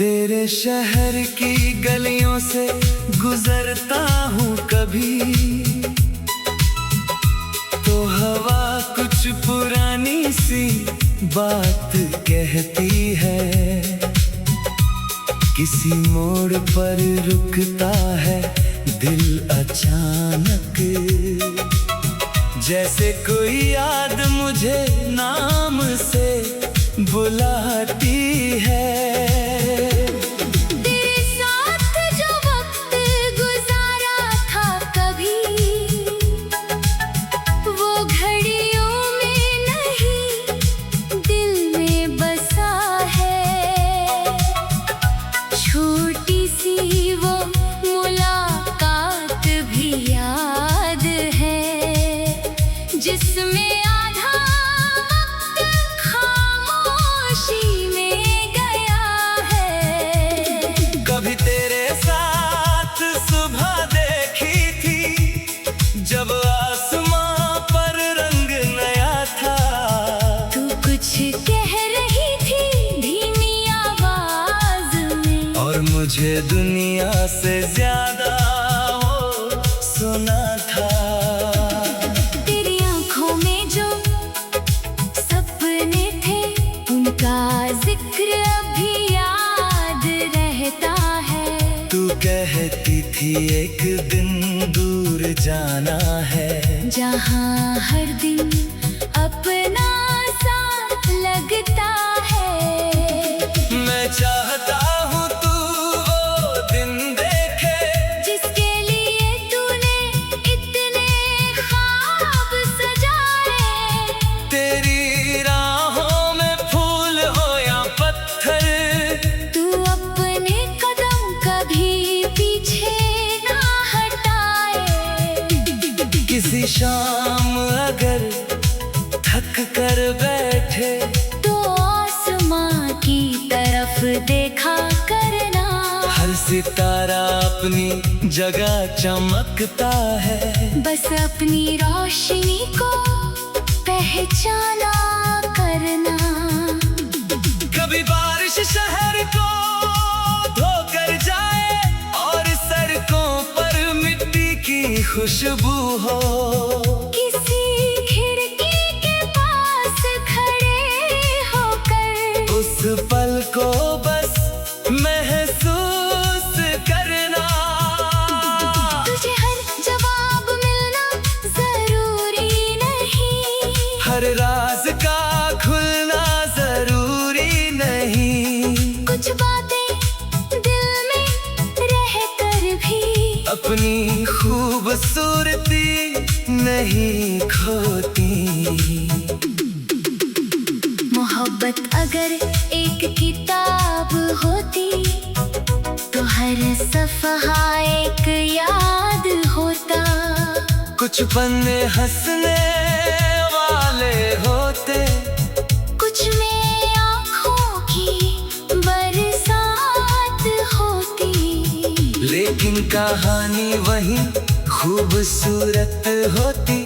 तेरे शहर की गलियों से गुजरता हूँ कभी, तो हवा कुछ पुरानी सी बात कहती है। किसी मोड़ पर रुकता है दिल अचानक, जैसे कोई याद मुझे नाम से बुलाती है। जिसमें आधा वक्त खामोशी में गया है। कभी तेरे साथ सुबह देखी थी जब आसमां पर रंग नया था। तू कुछ कह रही थी धीमी आवाज में, और मुझे दुनिया से ज्यादा वो सुना था। जिक्र अभी याद रहता है। तू कहती थी एक दिन दूर जाना है, जहाँ हर दिन अपना सा लगता है। मैं चाहता हूँ तू वो दिन देखे, जिसके लिए तूने इतने ख्वाब सजाए। तेरी किसी शाम अगर थक कर बैठे, तो आसमां की तरफ देखा करना। हर सितारा अपनी जगह चमकता है, बस अपनी रोशनी को पहचाना करना। कभी बारिश शहर को धोकर जाए और सड़कों पर मिट्टी की खुशबू हो। किसी खिड़की के पास खड़े होकर उस पल को बस महसूस करना। तुझे हर जवाब मिलना जरूरी नहीं, हर राज का खुलना जरूरी नहीं। कुछ बातें दिल में रह कर भी अपनी खूबसूरती नहीं खोती। मोहब्बत अगर एक किताब होती, तो हर सफ़हा एक याद होता। कुछ पन्ने हंसने वाले होते, कुछ में आँखों की बरसात होती। लेकिन कहानी वही खूबसूरत होती,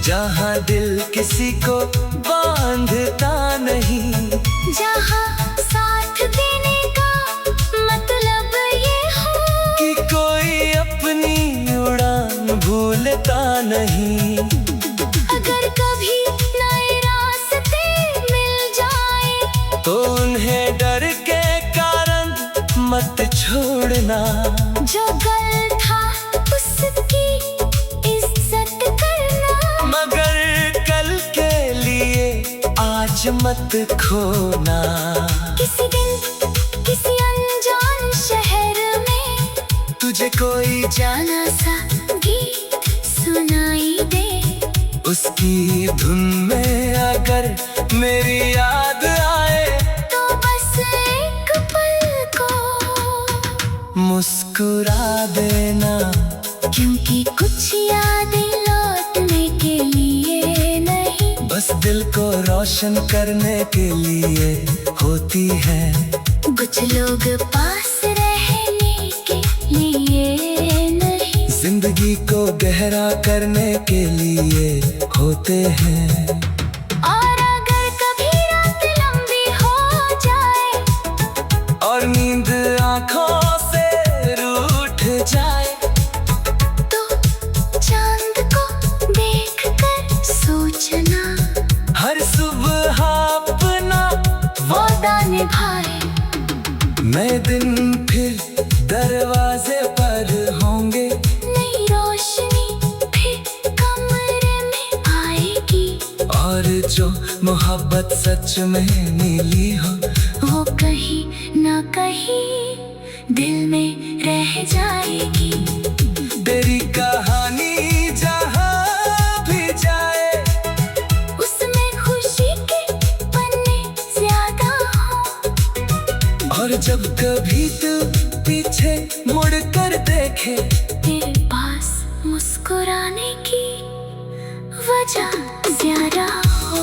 जहाँ दिल किसी को बांधता नहीं। जहाँ साथ देने का मतलब ये हो कि कोई अपनी उड़ान भूलता नहीं। अगर कभी नए रास्ते मिल जाए, तो उन्हें डर के कारण मत छोड़ना। जो गलत था उसकी इज्जत करना, मगर कल के लिए आज मत खोना। किसी दिन किसी अनजान शहर में तुझे कोई जाना सा गीत सुनाई दे। उसकी धुन में अगर मेरी याद आए तो बस एक पल को मुस्कुरा देना, क्योंकि कुछ यादें लौटने के लिए नहीं, बस दिल को रोशन करने के लिए होती है। कुछ लोग पास रहने के लिए नहीं, जिंदगी को गहरा करने के लिए होते हैं। और अगर कभी रात लंबी हो जाए और नींद आँखों से रूठ जाए तो चांद को देखकर सोचना, हर सुबह अपना वादा निभाए। नए दिन फिर दरवाजे पर होंगे, नई रोशनी फिर कमरे में आएगी, और जो मोहब्बत सच में मिली हो वो कहीं ना कहीं दिल में रह जाएगी। तेरी कहानी जहाँ भी जाए उसमें खुशी के पन्ने ज्यादा हो, और जब कभी तू पीछे मुड़ कर देखे तेरे पास मुस्कुराने की वजह ज्यादा हो।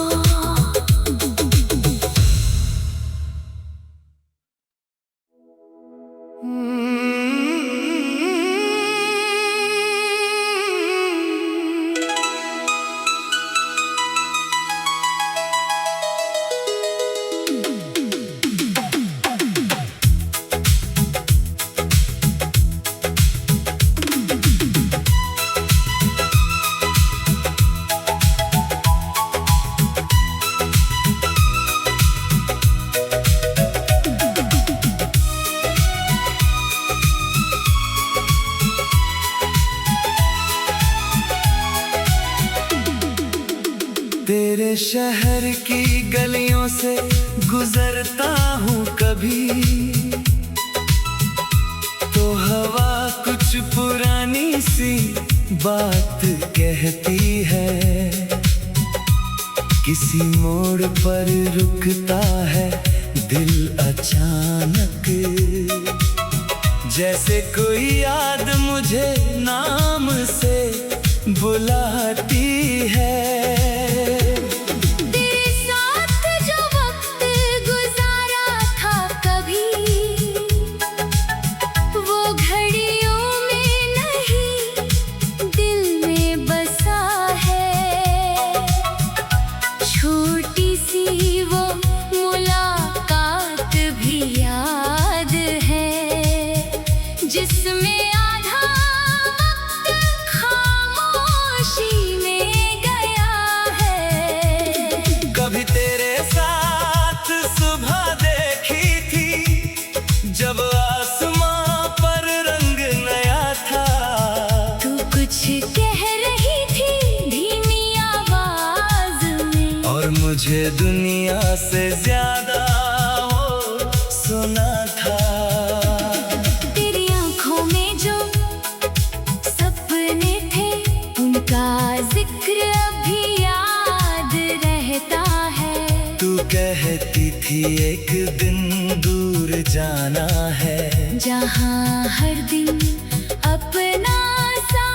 तेरे शहर की गलियों से गुजरता हूँ कभी, तो हवा कुछ पुरानी सी बात कहती है। किसी मोड़ पर रुकता है दिल अचानक, जैसे कोई याद मुझे नाम से बुलाती है। तेरे साथ जो वक्त गुजारा था कभी, वो घड़ियों में नहीं दिल में बसा है। छोटी सी वो मुलाकात भी याद है, जिसमें आधा वक्त खामोशी में गया है। कभी तेरे साथ सुबह देखी थी जब आसमां पर रंग नया था, तू कुछ कह रही थी धीमी आवाज में, और मुझे दुनिया से ज्यादा वो सुना था। तेरी आंखों में जो सपने थे उनका जिक्र अभी याद रहता है। तू कहती थी एक दिन दूर जाना है, जहाँ हर दिन अपना सा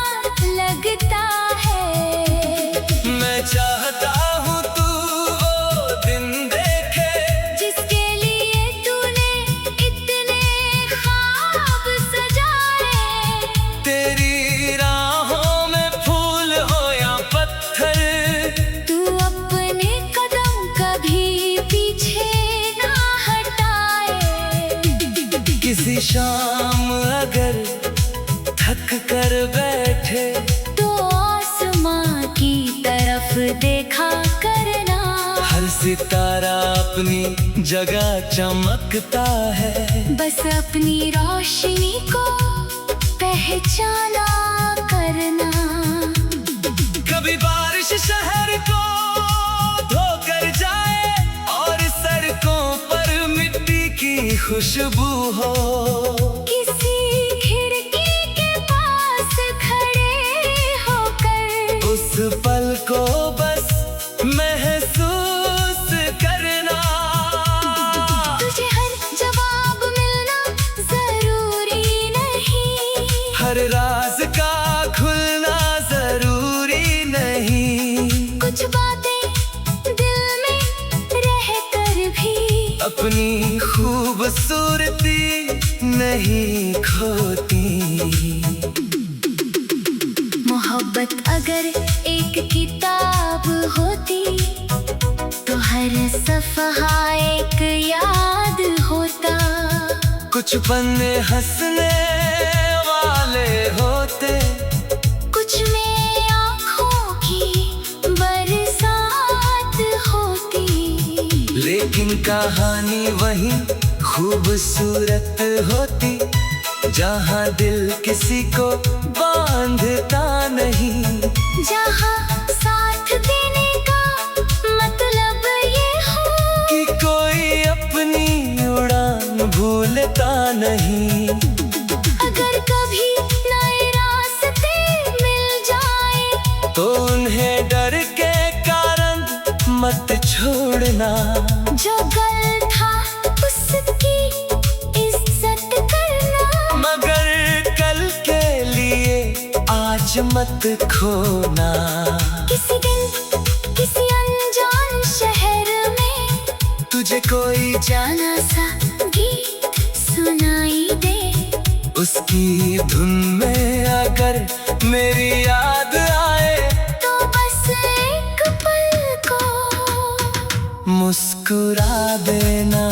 लगता है। मैं चाहता हूँ तू वो दिन देखे, जिसके लिए तूने इतने ख्वाब सजाए। तेरी राहों में फूल हो या पत्थर, तू अपने कदम कभी पीछे ना हटाए। किसी शाम अगर थक कर बैठे तो आसमां की तरफ देखा करना, हर सितारा अपनी जगह चमकता है। बस अपनी रोशनी को पहचाना करना। कभी बारिश शहर को धोकर जाए और सड़कों पर मिट्टी की खुशबू हो, किसी खिड़की के पास खड़े होकर उस पल उसको बस महसूस करना। तुझे हर जवाब मिलना जरूरी नहीं, हर राज का खुलना जरूरी नहीं। कुछ बातें दिल में रह कर भी अपनी खूबसूरती नहीं खोती। मोहब्बत अगर एक किताब होती तो हर सफ़हा एक याद होता। कुछ पन्ने हंसने वाले होते, कुछ में आँखों की बरसात होती। लेकिन कहानी वही खूबसूरत होती जहाँ दिल किसी को बांधता नहीं। जहाँ साथ देने का मतलब ये हो कि कोई अपनी उड़ान भूलता नहीं। अगर कभी नए रास्ते मिल जाए तो उन्हें डर के कारण मत छोड़ना। जो गलत था उसकी इज्जत करना, मगर कल के लिए आज मत खोना। किसी दिन किसी अनजान शहर में तुझे कोई जाना सा गीत सुनाई दे। उसकी धुन में अगर मेरी याद आए तो बस एक पल को मुस्कुरा देना।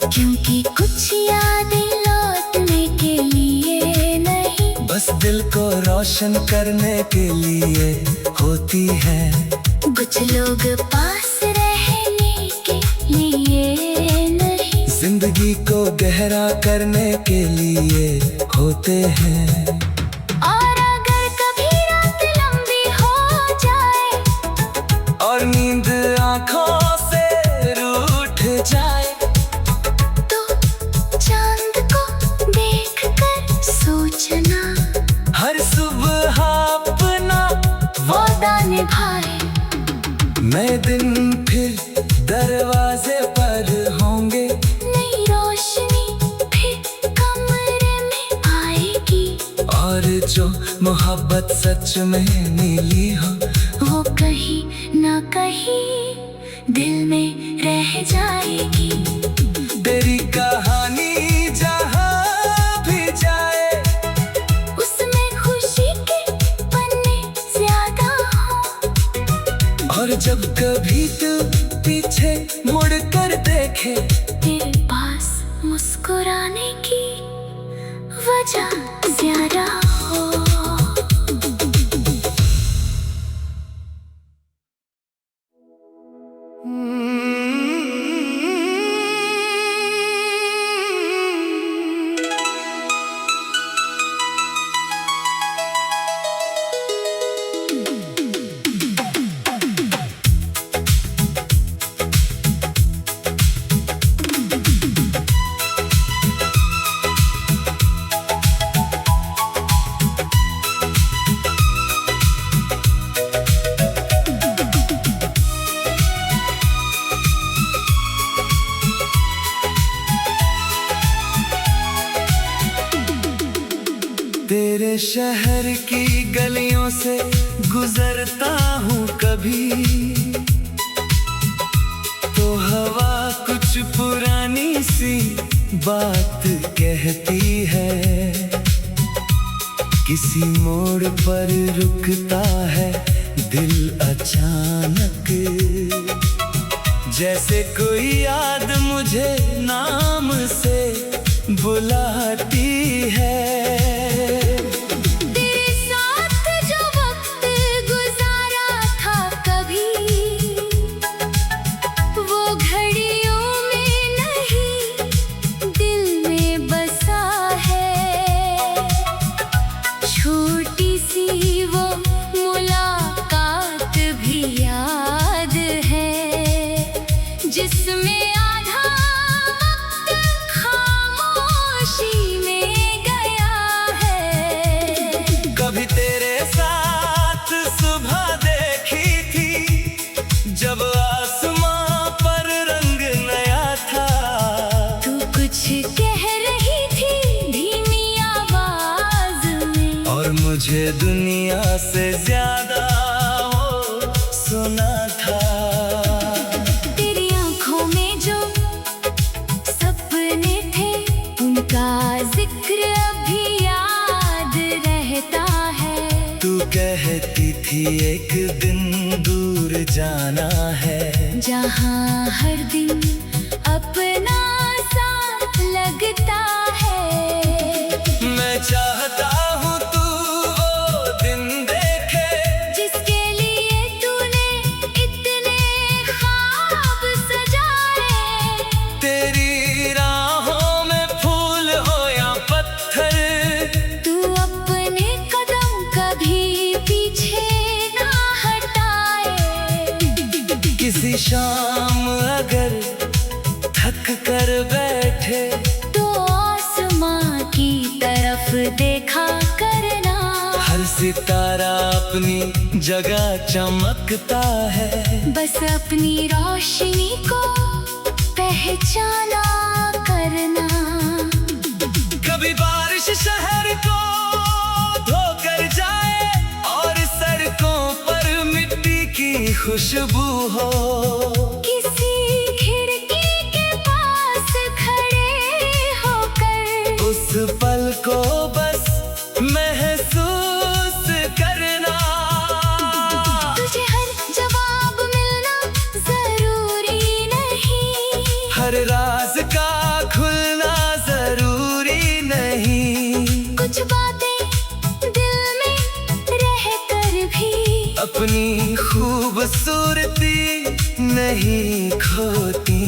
क्योंकि कुछ यादें लौटने के लिए नहीं, बस दिल को रोशन करने के लिए होती है। कुछ लोग पास रहने के लिए नहीं, जिंदगी को गहरा करने के लिए होते हैं। और अगर कभी रात लंबी हो जाए और नींद आँखों से रूठ जाए तो चांद को देखकर सोचना। हर सुबह अपना वादा निभाए नए दिन फिर दरवाजे पर होंगे। नई रोशनी फिर कमरे में आएगी। और जो मोहब्बत सच में मिली हो वो कहीं ना कहीं दिल में रह जाएगी। तेरी कहानी जहाँ भी जाए उसमें खुशी के पन्ने ज्यादा हो। और जब कभी तू पीछे मुड़ कर देखे तेरे पास मुस्कुराने की वजह ज्यादा हो। तेरे शहर की गलियों से गुजरता हूँ कभी तो हवा कुछ पुरानी सी बात कहती है। किसी मोड़ पर रुकता है दिल अचानक, जैसे कोई याद मुझे नाम से बुलाती है। तेरे साथ जो वक्त गुजारा था कभी वो घड़ियों में नहीं दिल में बसा है। छोटी सी वो मुलाकात भी याद है जिसमें आधा वक्त खामोशी में गया। तुझे दुनिया से ज्यादा हो सुना था। तेरी आंखों में जो सपने थे उनका जिक्र अभी याद रहता है। तू कहती थी एक दिन दूर जाना है, जहाँ हर दिन अपना सा लगता है। मैं चाहता हूँ तू वो दिन देखे, जिसके लिए तूने इतने ख्वाब सजाए। तेरी राहों में फूल हो या पत्थर, तू अपने कदम कभी पीछे ना हटाए। किसी शाम अगर थक कर बैठे तो आसमां की तरफ देखा करना। हर सितारा अपनी जगह चमकता है, बस अपनी रोशनी को पहचाना करना। कभी बारिश शहर को धोकर जाए और सड़कों पर मिट्टी की खुशबू हो। किसी खिड़की के पास खड़े होकर उस पल को बस महसूस करना। तुझे हर जवाब मिलना जरूरी नहीं, हर राज का खुलना जरूरी नहीं। कुछ बातें दिल में रह कर भी अपनी खूबसूरती नहीं खोती।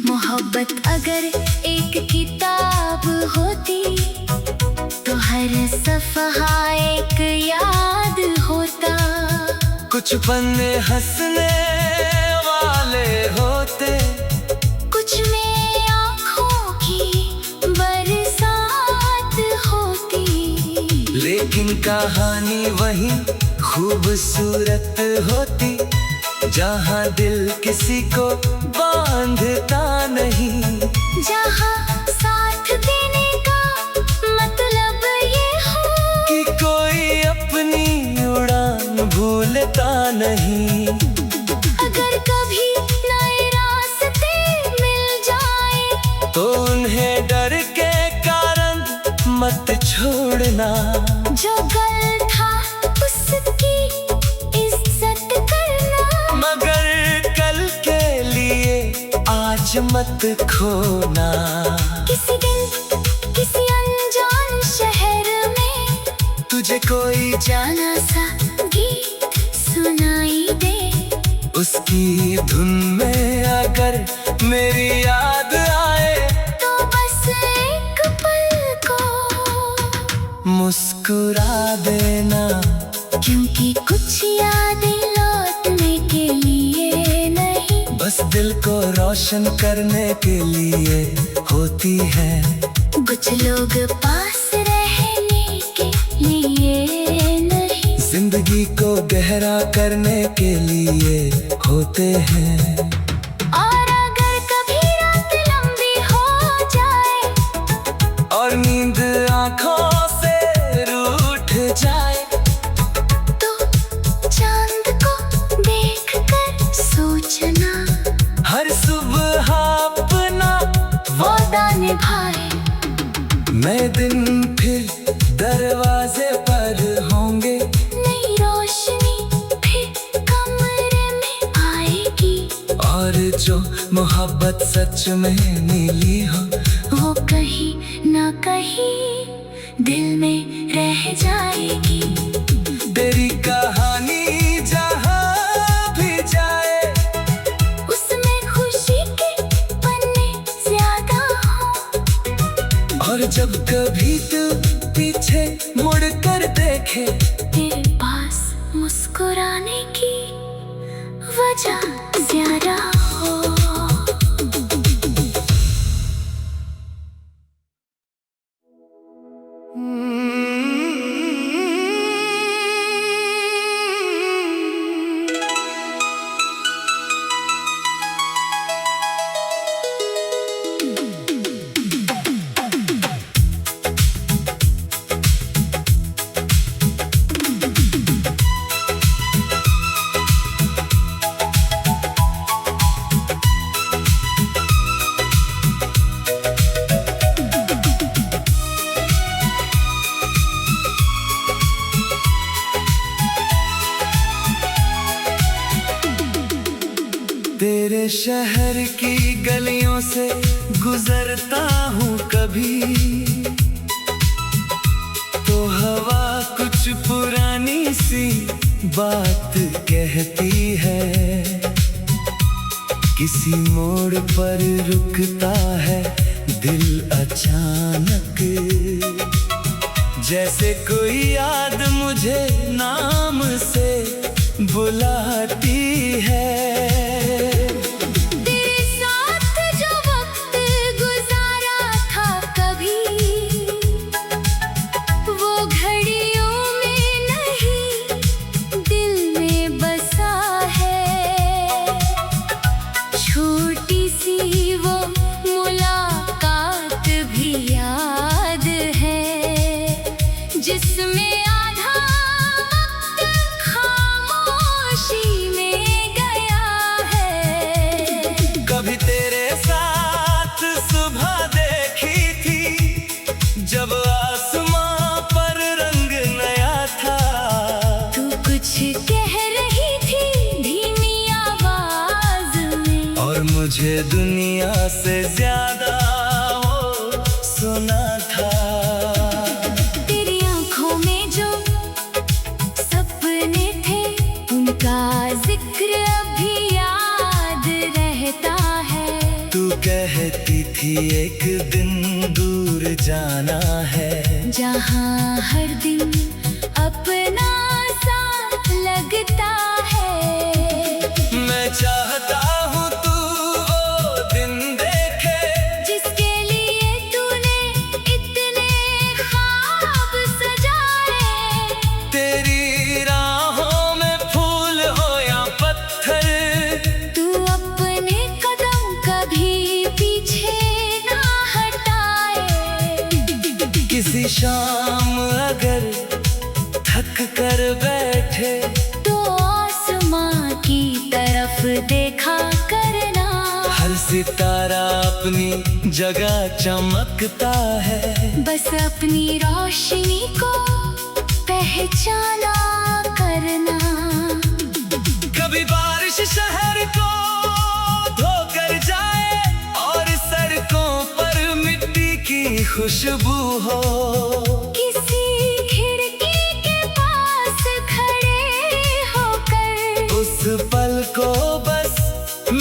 मोहब्बत अगर एक किताब होती तो हर सफ़हा एक याद होता। कुछ पन्ने हंसने वाले होते, कुछ में आँखों की बरसात होती। लेकिन कहानी वही खूबसूरत होती, जहाँ दिल किसी को बांधता नहीं। जहाँ साथ देने का मतलब ये हो कि कोई अपनी उड़ान भूलता नहीं। अगर कभी नए रास्ते मिल जाए तो उन्हें डर के कारण मत छोड़ना। जो गल था उसकी इज्जत करना। मगर कल के लिए आज मत खोना। किसी दिन किसी अनजान शहर में तुझे कोई जाना सा गीत सुनाई दे। उसकी धुन में अगर मेरी याद आए तो बस एक पल को मुस्कुरा देना। क्योंकि कुछ यादें लौटने के लिए नहीं, बस दिल को रोशन करने के लिए होती है। कुछ लोग पास रहने के लिए नहीं, जिंदगी को गहरा करने के लिए होते हैं। और अगर कभी रात लंबी हो जाए और नींद आँखों से रूठ जाए तो चांद को देखकर सोचना। हर सुबह अपना वादा निभाए मैं दिन फिर दरवाजे पर होंगे। नई रोशनी फिर कमरे में आएगी। और जो मोहब्बत सच में मिली हो वो कहीं ना कहीं दिल में रह जाएगी। तेरी कहानी जहाँ भी जाए उसमें खुशी के पन्ने ज्यादा हो। और जब कभी तू पीछे मुड़ कर देखे तेरे पास मुस्कुराने की वजह ज्यादा हो। तेरे शहर की गलियों से गुजरता हूँ कभी, तो हवा कुछ पुरानी सी बात कहती है। किसी मोड़ पर रुकता है दिल अचानक, जैसे कोई याद मुझे नाम से बुलाती है। तेरे साथ जो वक्त गुजारा था कभी, वो घड़ियों में नहीं दिल में बसा है। छोटी सी वो मुलाकात भी याद है, जिसमें आधा वक्त खामोशी में गया है। कभी तेरे साथ सुबह देखी थी, जब आसमां पर रंग नया था। तू कुछ कह रही थी धीमी आवाज में, और मुझे दुनिया से ज्यादा वो सुना था। तेरी आंखों में जो सपने थे, उनका जिक्र अभी याद रहता है। तू कहती थी एक दिन दूर जाना है, जहाँ हर दिन अपना सा लगता है। मैं चाहता हूँ तू वो दिन देखे, जिसके लिए तूने इतने ख्वाब सजाए। तेरी राहों में फूल हो या पत्थर। तू अपने कदम कभी पीछे ना हटाए। किसी शाम अगर थक कर बैठे, तो आसमां की तरफ देखा करना। हर सितारा अपनी जगह चमकता है। बस अपनी रोशनी को पहचाना करना। कभी बारिश शहर को धोकर जाए, और सड़कों पर मिट्टी की खुशबू हो। किसी खिड़की के पास खड़े होकर उस पल को बस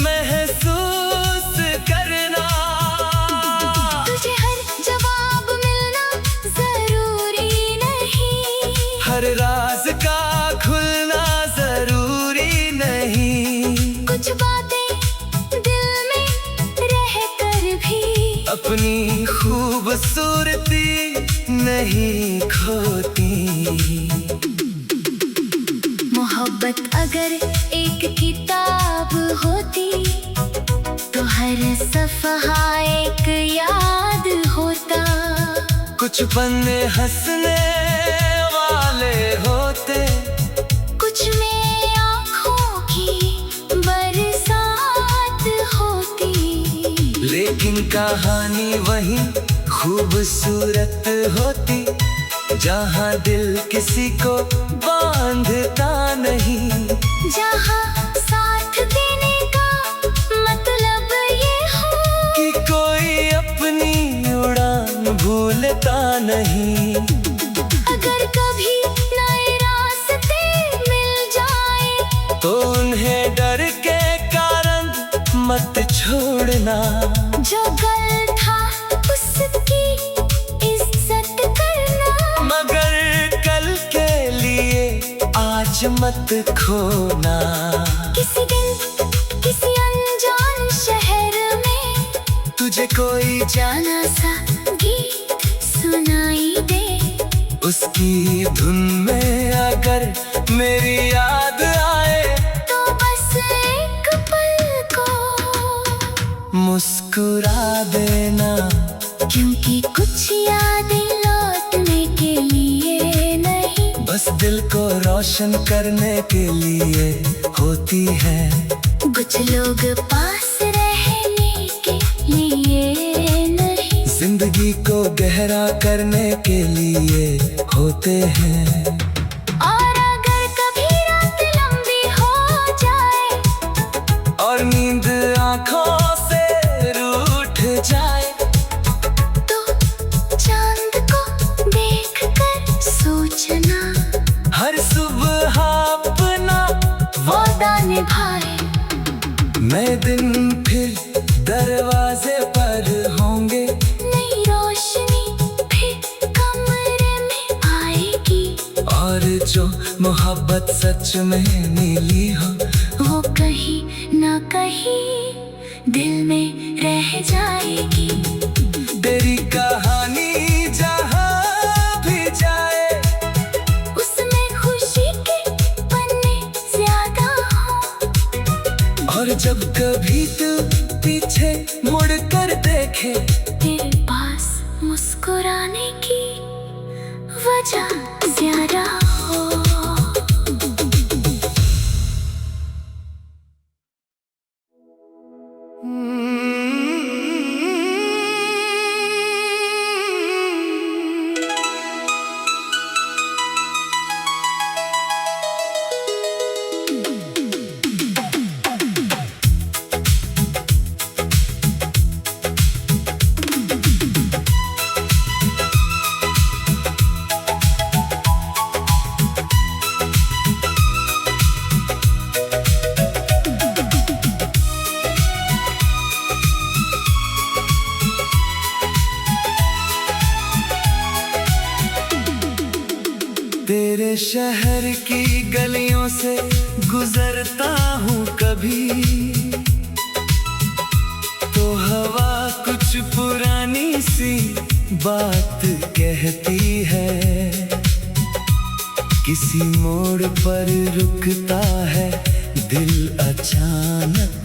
महसूस करना। तुझे हर जवाब मिलना जरूरी नहीं, हर राज का खुलना जरूरी नहीं। कुछ बातें दिल में रह कर भी अपनी खूबसूरती नहीं खोती। मोहब्बत अगर एक किताब होती, तो हर सफ़हा एक याद होता। कुछ पन्ने हंसने वाले होते, कुछ में आँखों की बरसात होती। लेकिन कहानी वही खूबसूरत होती, जहाँ दिल किसी को बांधता नहीं। जहाँ साथ देने का मतलब ये हो कि कोई अपनी उड़ान भूलता नहीं। अगर कभी नए रास्ते मिल जाए, तो उन्हें डर के कारण मत छोड़ना। जो गल था उसकी इज्जत करना। मगर कल के लिए आज मत खोना। किसी दिन किसी अनजान शहर में तुझे कोई जाना सा गीत सुनाई दे। उसकी धुन में अगर मेरी याद आए, तो बस एक पल को मुस्कुरा देना। क्योंकि कुछ यादें लौटने के लिए नहीं, बस दिल को रोशन करने के लिए होती है। कुछ लोग पास रहने के लिए नहीं, जिंदगी को गहरा करने के लिए होते हैं। और अगर कभी रात लंबी हो जाए, और नींद नए दिन फिर दरवाजे पर होंगे, नई रोशनी फिर कमरे में आएगी। और जो मोहब्बत सच में मिली हो, वो कहीं ना कहीं दिल में रह जाएगी। तेरी कहानी जहाँ भी जाए, उसमें खुशी के पन्ने ज्यादा हो। और जब कभी तू पीछे मुड़ कर देखे, तेरे पास मुस्कुराने की वजह ज्यादा हो। तेरे शहर की गलियों से गुजरता हूँ कभी, तो हवा कुछ पुरानी सी बात कहती है। किसी मोड़ पर रुकता है दिल अचानक,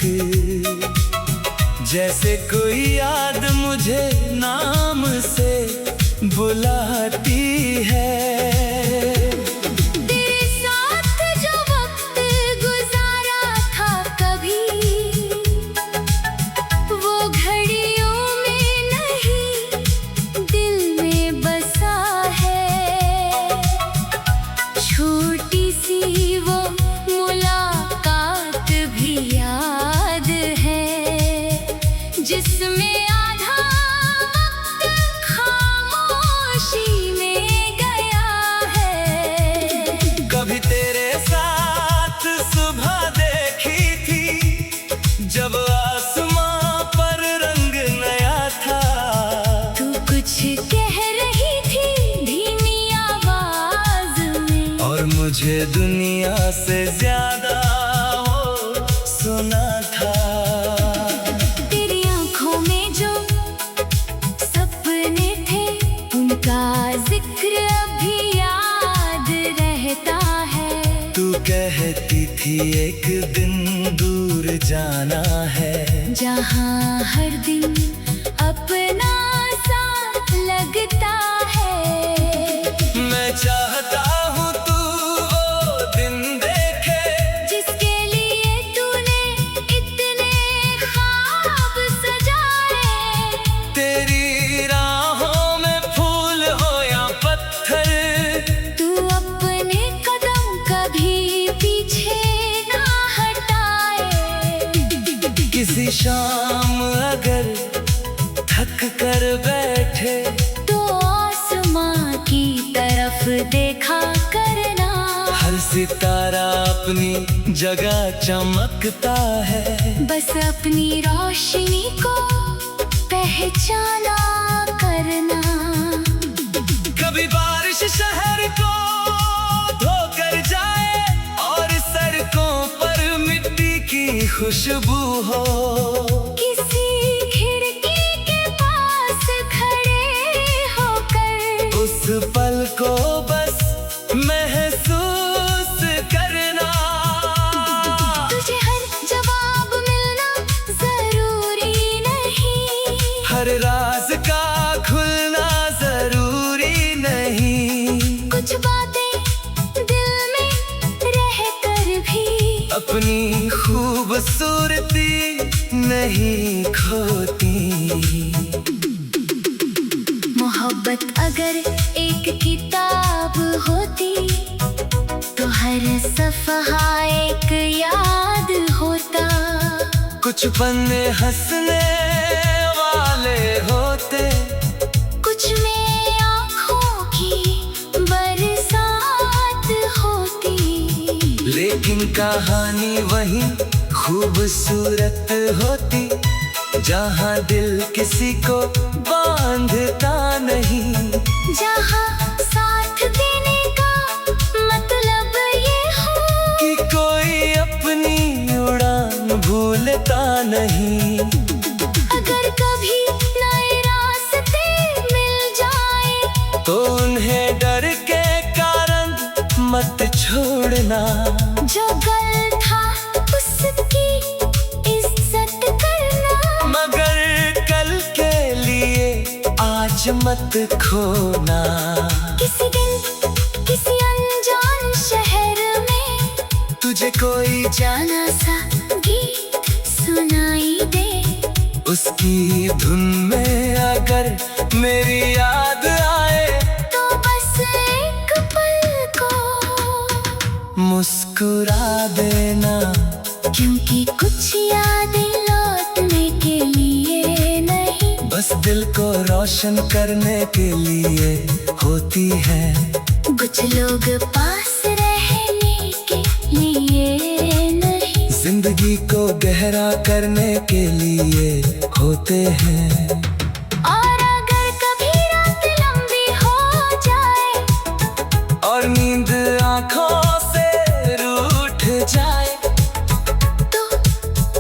जैसे कोई याद मुझे नाम से बुलाती है। तेरे साथ जो वक्त गुजारा था कभी, वो घड़ियों में नहीं दिल में बसा है। छोटी सी वो मुलाकात भी याद है, जिसमें आधा वक्त खामोशी में गया है। कभी तेरे साथ सुबह देखी थी, जब आसमां पर रंग नया था। तू कुछ कह रही थी धीमी आवाज में, और मुझे दुनिया से ज्यादा वो सुना था। तेरी आंखों में जो सपने थे, उनका जिक्र अभी याद रहता है। तू कहती थी एक दिन दूर जाना है, जहाँ हर दिन अपना सा लगता है। मैं चाहता हूँ तू वो दिन देखे, जिसके लिए तूने इतने ख्वाब सजाए। तेरी राहों में फूल हो या पत्थर, तू अपने कदम कभी पीछे ना हटाए। किसी शाम अगर थक कर बैठे, तो आसमां की तरफ देखा करना। हर सितारा अपनी जगह चमकता है। बस अपनी रोशनी को पहचाना करना। कभी बारिश शहर को धोकर जाए, और सड़कों पर मिट्टी की खुशबू हो। किसी खिड़की के पास खड़े होकर उस पल को बस महसूस करना। तुझे हर जवाब मिलना जरूरी नहीं, हर राज का खुलना जरूरी नहीं। कुछ बातें दिल में रह कर भी अपनी खूबसूरती नहीं खोती। मोहब्बत अगर एक किताब होती, तो हर सफ़हा एक याद होता। कुछ पन्ने हंसने वाले होते, कुछ में आँखों की बरसात होती। लेकिन कहानी वही खूबसूरत होती जहाँ दिल किसी को बांधता नहीं, जहाँ साथ देने का मतलब ये हो कि कोई अपनी उड़ान भूलता नहीं। अगर कभी नए रास्ते मिल जाए तो उन्हें डर के कारण मत छोड़ना, जो गल था उसकी इज्जत करना, मगर कल के लिए आज मत खोना। किसी दिन किसी अनजान शहर में तुझे कोई जाना सा गीत सुनाई दे, उसकी धुन में अगर मेरी याद आए तो बस एक पल को मुस्कुरा देना, क्योंकि कुछ यादें लौटने के लिए नहीं, बस दिल को रोशन करने के लिए होती है। कुछ लोग पास रहने के लिए नहीं, जिंदगी को गहरा करने के लिए होते हैं। और अगर कभी रात लंबी हो जाए और नींद आँखों से रूठ जाए तो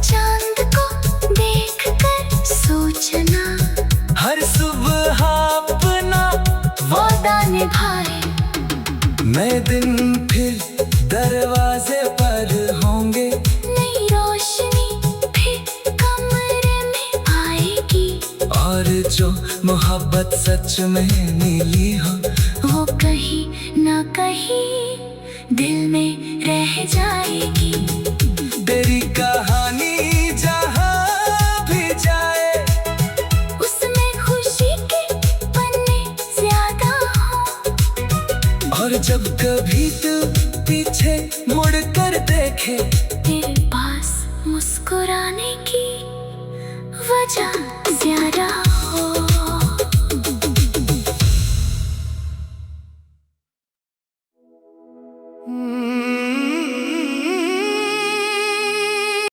चांद को देखकर सोचना, हर सुबह अपना वादा निभाए। नए दिन फिर दरवाजे पर होंगे, नई रोशनी फिर कमरे में आएगी, और जो मोहब्बत सच में मिली हो वो कहीं ना कहीं दिल में रह जाएगी। तेरी कहानी जहाँ भी जाए उसमें खुशी के पन्ने ज्यादा हो, और जब कभी तू पीछे मुड़ कर देखे तेरे पास मुस्कुराने की वजह ज्यादा हो।